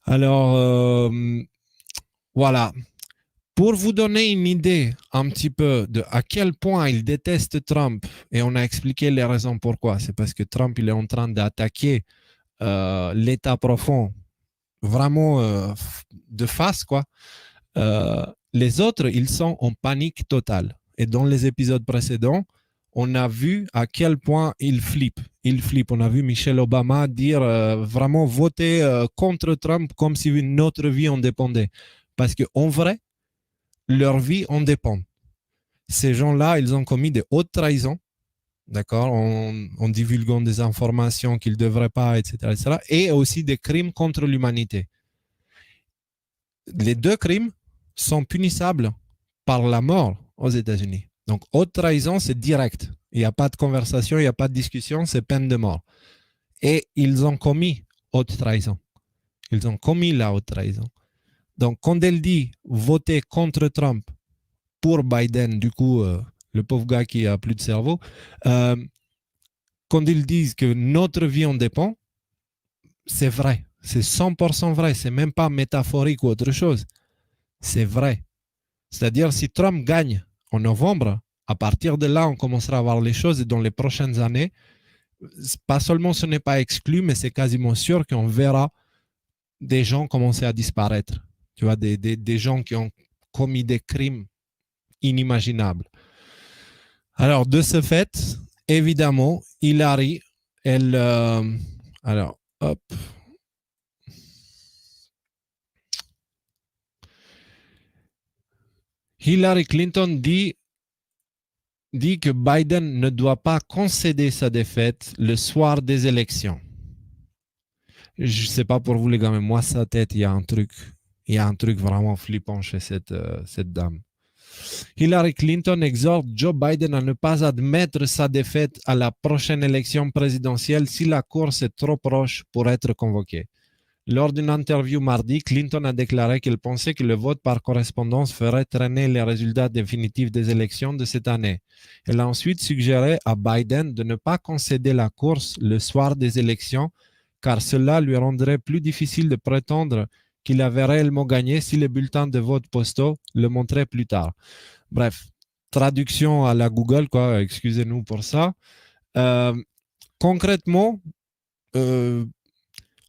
Alors, voilà. Pour vous donner une idée un petit peu de à quel point il déteste Trump, et on a expliqué les raisons pourquoi, c'est parce que Trump il est en train d'attaquer l'État profond vraiment de face, quoi. Les autres, ils sont en panique totale. Et dans les épisodes précédents, on a vu à quel point ils flippent. Ils flippent. On a vu Michelle Obama dire vraiment voter contre Trump comme si notre vie en dépendait. Parce qu'en vrai, leur vie en dépend. Ces gens-là, ils ont commis des hautes trahisons, d'accord, en divulguant des informations qu'ils ne devraient pas, etc., etc., et aussi des crimes contre l'humanité. Les deux crimes sont punissables par la mort aux États-Unis. Donc, haute trahison, c'est direct. Il n'y a pas de conversation, il n'y a pas de discussion, c'est peine de mort. Et ils ont commis haute trahison. Ils ont commis la haute trahison. Donc, quand elle dit voter contre Trump pour Biden, du coup, le pauvre gars qui a plus de cerveau, euh, quand ils disent que notre vie en dépend, c'est vrai. C'est 100% vrai. C'est même pas métaphorique ou autre chose. C'est vrai. C'est-à-dire, si Trump gagne en novembre, à partir de là, on commencera à voir les choses et dans les prochaines années, pas seulement ce n'est pas exclu, mais c'est quasiment sûr qu'on verra des gens commencer à disparaître. Tu vois, des gens qui ont commis des crimes inimaginables. Alors, de ce fait, évidemment, Hillary, elle... alors, hop. Hillary Clinton dit que Biden ne doit pas concéder sa défaite le soir des élections. Je ne sais pas pour vous les gars, mais moi, sa tête, il y a un truc vraiment flippant chez cette dame. Hillary Clinton exhorte Joe Biden à ne pas admettre sa défaite à la prochaine élection présidentielle si la course est trop proche pour être convoquée. Lors d'une interview mardi, Clinton a déclaré qu'il pensait que le vote par correspondance ferait traîner les résultats définitifs des élections de cette année. Elle a ensuite suggéré à Biden de ne pas concéder la course le soir des élections, car cela lui rendrait plus difficile de prétendre qu'il avait réellement gagné si les bulletins de vote postaux le montraient plus tard. Bref, traduction à la Google, quoi, excusez-nous pour ça. Euh, concrètement, euh,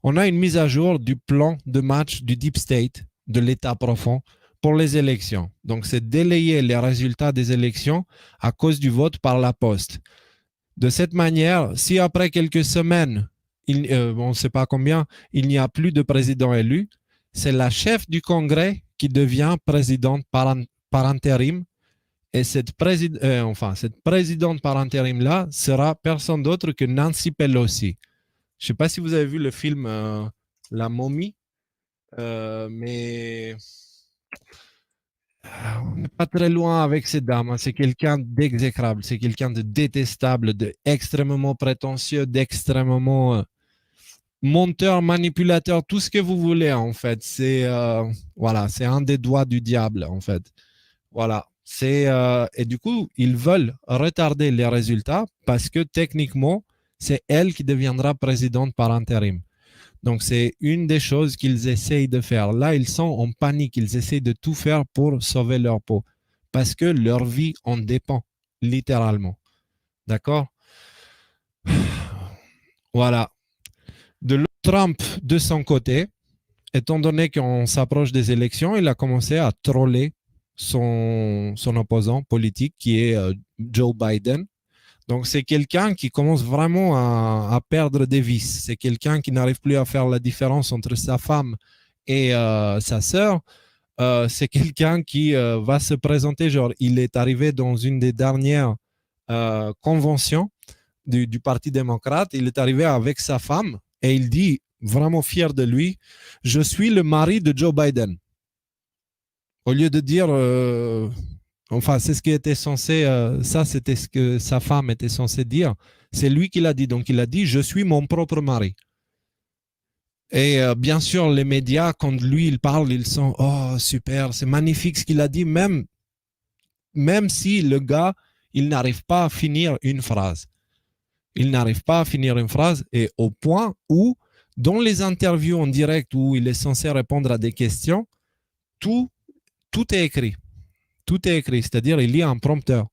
on a une mise à jour du plan de match du Deep State, de l'État profond, pour les élections. Donc, c'est délayer les résultats des élections à cause du vote par la poste. De cette manière, si après quelques semaines, on ne sait pas combien, il n'y a plus de président élu, c'est la chef du Congrès qui devient présidente par intérim. Et cette présidente par intérim-là sera personne d'autre que Nancy Pelosi. Je ne sais pas si vous avez vu le film La momie, mais on n'est pas très loin avec cette dame. Hein. C'est quelqu'un d'exécrable, c'est quelqu'un de détestable, d'extrêmement prétentieux, d'extrêmement monteur, manipulateur, tout ce que vous voulez en fait. C'est voilà, c'est un des doigts du diable en fait. Voilà. Et du coup, ils veulent retarder les résultats parce que techniquement, c'est elle qui deviendra présidente par intérim. Donc, c'est une des choses qu'ils essayent de faire. Là, ils sont en panique. Ils essayent de tout faire pour sauver leur peau parce que leur vie en dépend, littéralement. D'accord. Voilà. De l'autre, Trump, de son côté, étant donné qu'on s'approche des élections, il a commencé à troller son opposant politique qui est Joe Biden. Donc, c'est quelqu'un qui commence vraiment à perdre des vices. C'est quelqu'un qui n'arrive plus à faire la différence entre sa femme et sa sœur. C'est quelqu'un qui va se présenter, genre, il est arrivé dans une des dernières conventions du Parti démocrate, il est arrivé avec sa femme et il dit, vraiment fier de lui, je suis le mari de Joe Biden. Au lieu de dire, enfin, c'est ce qui était censé, ça c'était ce que sa femme était censée dire, c'est lui qui l'a dit. Donc il a dit, je suis mon propre mari. Et bien sûr, les médias, quand lui il parle, ils sont, oh super, c'est magnifique ce qu'il a dit, même si le gars, il n'arrive pas à finir une phrase. Il n'arrive pas à finir une phrase et au point où Dans les interviews en direct où il est censé répondre à des questions, tout est écrit. Tout est écrit, c'est-à-dire il y a un prompteur.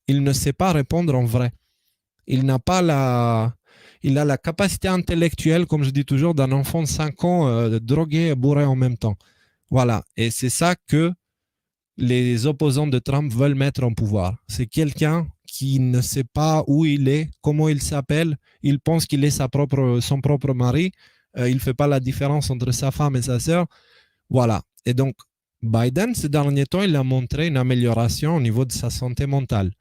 Il ne sait pas répondre en vrai. Il n'a pas il a la capacité intellectuelle, comme je dis toujours, d'un enfant de 5 ans drogué et bourré en même temps. Voilà. Et c'est ça que les opposants de Trump veulent mettre en pouvoir. C'est quelqu'un qui ne sait pas où il est, comment il s'appelle. Il pense qu'il est son propre mari. Il ne fait pas la différence entre sa femme et sa sœur. Voilà. Et donc, Biden, ces derniers temps, il a montré une amélioration au niveau de sa santé mentale.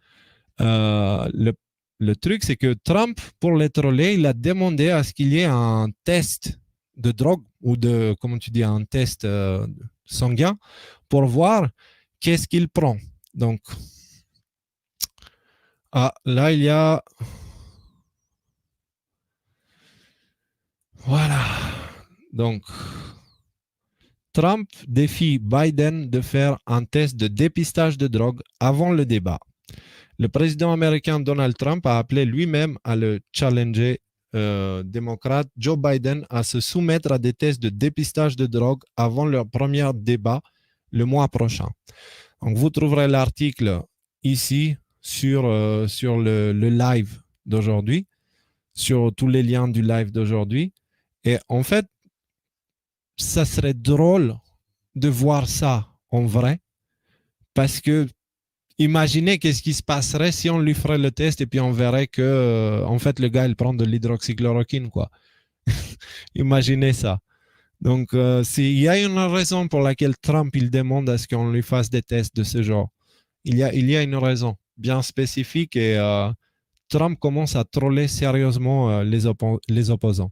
Le truc, c'est que Trump, pour les troller, il a demandé à ce qu'il y ait un test de drogue ou comment tu dis, un test sanguin pour voir qu'est-ce qu'il prend. Donc, là, il y a... Voilà. Donc, Trump défie Biden de faire un test de dépistage de drogue avant le débat. Le président américain Donald Trump a appelé lui-même à le challenger démocrate Joe Biden à se soumettre à des tests de dépistage de drogue avant leur premier débat le mois prochain. Donc, vous trouverez l'article ici sur le live d'aujourd'hui, sur tous les liens du live d'aujourd'hui. Et en fait, ça serait drôle de voir ça en vrai, parce que imaginez qu'est-ce qui se passerait si on lui ferait le test et puis on verrait que, en fait, le gars, il prend de l'hydroxychloroquine, quoi. Imaginez ça. Donc, il y a une raison pour laquelle Trump, il demande à ce qu'on lui fasse des tests de ce genre. Il y a une raison bien spécifique et Trump commence à troller sérieusement les opposants.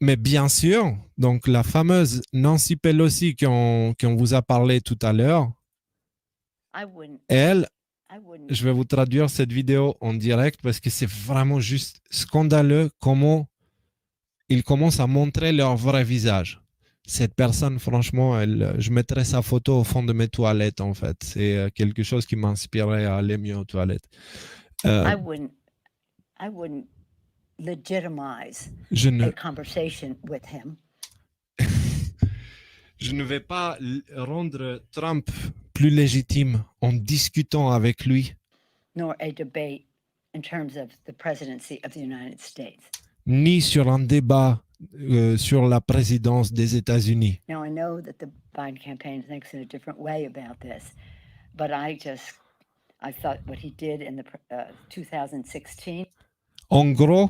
Mais bien sûr, donc la fameuse Nancy Pelosi qu'on vous a parlé tout à l'heure, elle, je vais vous traduire cette vidéo en direct parce que c'est vraiment juste scandaleux comment ils commencent à montrer leur vrai visage. Cette personne, franchement, je mettrais sa photo au fond de mes toilettes, en fait. C'est quelque chose qui m'inspirait à aller mieux aux toilettes. I wouldn't legitimize a conversation with him. Je ne vais pas rendre Trump plus légitime en discutant avec lui. Nor a debate in terms of the presidency of the United States. Ni sur un débat sur la présidence des États-Unis. Now, I know that the Biden campaign thinks in a different way about this, but I thought what he did in the 2016. En gros,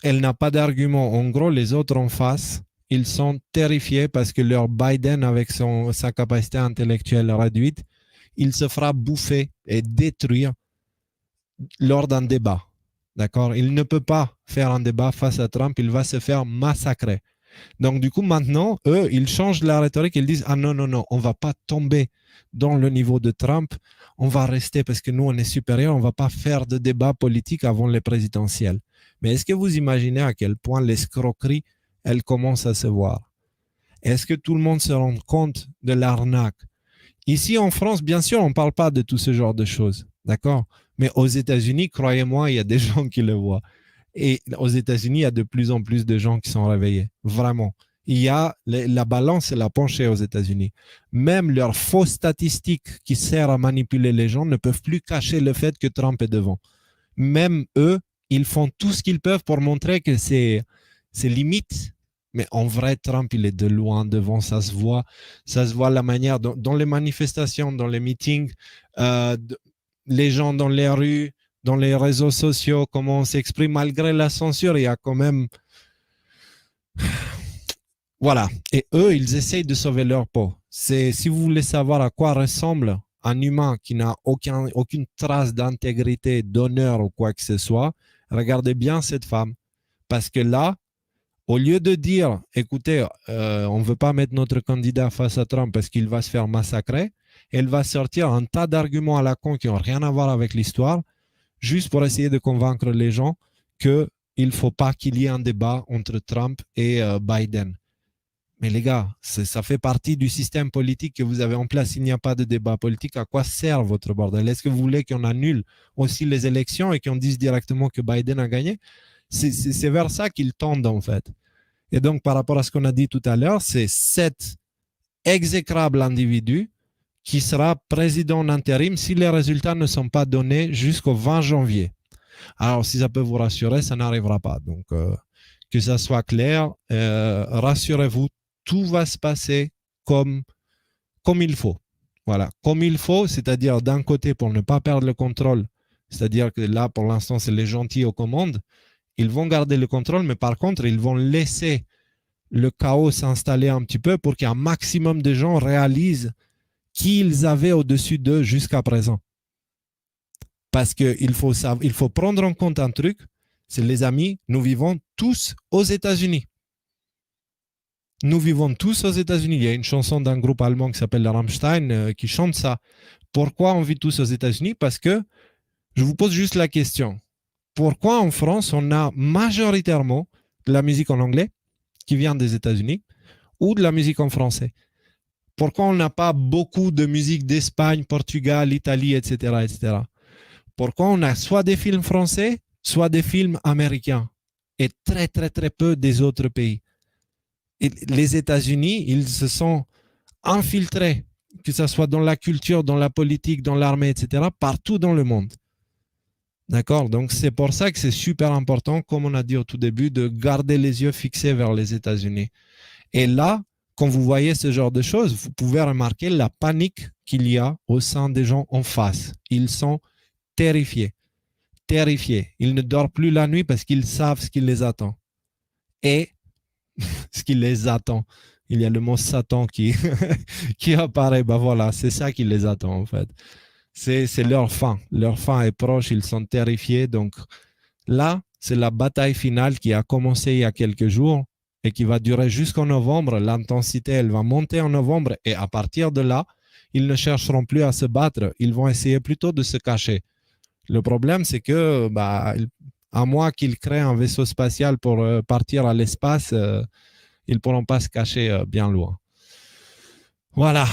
elle n'a pas d'argument. En gros, les autres en face, ils sont terrifiés parce que leur Biden, avec sa capacité intellectuelle réduite, il se fera bouffer et détruire lors d'un débat. D'accord? Il ne peut pas faire un débat face à Trump, il va se faire massacrer. Donc, du coup, maintenant, eux, ils changent la rhétorique, ils disent « Ah non, non, non, on ne va pas tomber dans le niveau de Trump, on va rester parce que nous, on est supérieur, on ne va pas faire de débat politique avant les présidentielles. » Mais est-ce que vous imaginez à quel point l'escroquerie, elle commence à se voir? Est-ce que tout le monde se rend compte de l'arnaque? Ici, en France, bien sûr, on ne parle pas de tout ce genre de choses, d'accord? Mais aux États-Unis, croyez-moi, il y a des gens qui le voient. Et aux États-Unis, il y a de plus en plus de gens qui sont réveillés. Vraiment. La balance, elle a penché aux États-Unis. Même leurs fausses statistiques qui servent à manipuler les gens ne peuvent plus cacher le fait que Trump est devant. Même eux, ils font tout ce qu'ils peuvent pour montrer que c'est limite. Mais en vrai, Trump, il est de loin devant, ça se voit la manière, dans les manifestations, dans les meetings, les gens dans les rues, dans les réseaux sociaux, comment on s'exprime, malgré la censure, il y a quand même... Voilà. Et eux, ils essayent de sauver leur peau. Si vous voulez savoir à quoi ressemble un humain qui n'a aucune trace d'intégrité, d'honneur ou quoi que ce soit, regardez bien cette femme. Parce que là, au lieu de dire, écoutez, on ne veut pas mettre notre candidat face à Trump parce qu'il va se faire massacrer, elle va sortir un tas d'arguments à la con qui n'ont rien à voir avec l'histoire, juste pour essayer de convaincre les gens qu'il ne faut pas qu'il y ait un débat entre Trump et Biden. Mais les gars, ça fait partie du système politique que vous avez en place. S'il n'y a pas de débat politique, à quoi sert votre bordel? Est-ce que vous voulez qu'on annule aussi les élections et qu'on dise directement que Biden a gagné? C'est vers ça qu'ils tendent, en fait. Et donc, par rapport à ce qu'on a dit tout à l'heure, c'est cet exécrable individu qui sera président en intérim si les résultats ne sont pas donnés jusqu'au 20 janvier. Alors, si ça peut vous rassurer, ça n'arrivera pas. Donc, que ça soit clair, rassurez-vous, tout va se passer comme il faut. Voilà, comme il faut, c'est-à-dire d'un côté, pour ne pas perdre le contrôle, c'est-à-dire que là, pour l'instant, c'est les gentils aux commandes, ils vont garder le contrôle, mais par contre, ils vont laisser le chaos s'installer un petit peu pour qu'un maximum de gens réalisent qui ils avaient au-dessus d'eux jusqu'à présent. Parce qu'il faut prendre en compte un truc, c'est les amis, nous vivons tous aux États-Unis. Nous vivons tous aux États-Unis. Il y a une chanson d'un groupe allemand qui s'appelle Rammstein qui chante ça. Pourquoi on vit tous aux États-Unis? Parce que, je vous pose juste la question, pourquoi en France on a majoritairement de la musique en anglais qui vient des États-Unis ou de la musique en français? Pourquoi on n'a pas beaucoup de musique d'Espagne, Portugal, Italie, etc., etc.? Pourquoi on a soit des films français, soit des films américains et très, très, très peu des autres pays? Et les États-Unis, ils se sont infiltrés, que ce soit dans la culture, dans la politique, dans l'armée, etc., partout dans le monde. D'accord? Donc, c'est pour ça que c'est super important, comme on a dit au tout début, de garder les yeux fixés vers les États-Unis. Et là, quand vous voyez ce genre de choses, vous pouvez remarquer la panique qu'il y a au sein des gens en face. Ils sont terrifiés. Terrifiés. Ils ne dorment plus la nuit parce qu'ils savent ce qui les attend. Et ce qui les attend. Il y a le mot Satan qui, qui apparaît. Ben voilà, c'est ça qui les attend en fait. C'est leur fin. Leur fin est proche, ils sont terrifiés. Donc là, c'est la bataille finale qui a commencé il y a quelques jours et qui va durer jusqu'en novembre. L'intensité, elle va monter en novembre et à partir de là, ils ne chercheront plus à se battre. Ils vont essayer plutôt de se cacher. Le problème, c'est que, à moins qu'ils créent un vaisseau spatial pour partir à l'espace, ils ne pourront pas se cacher bien loin. Voilà.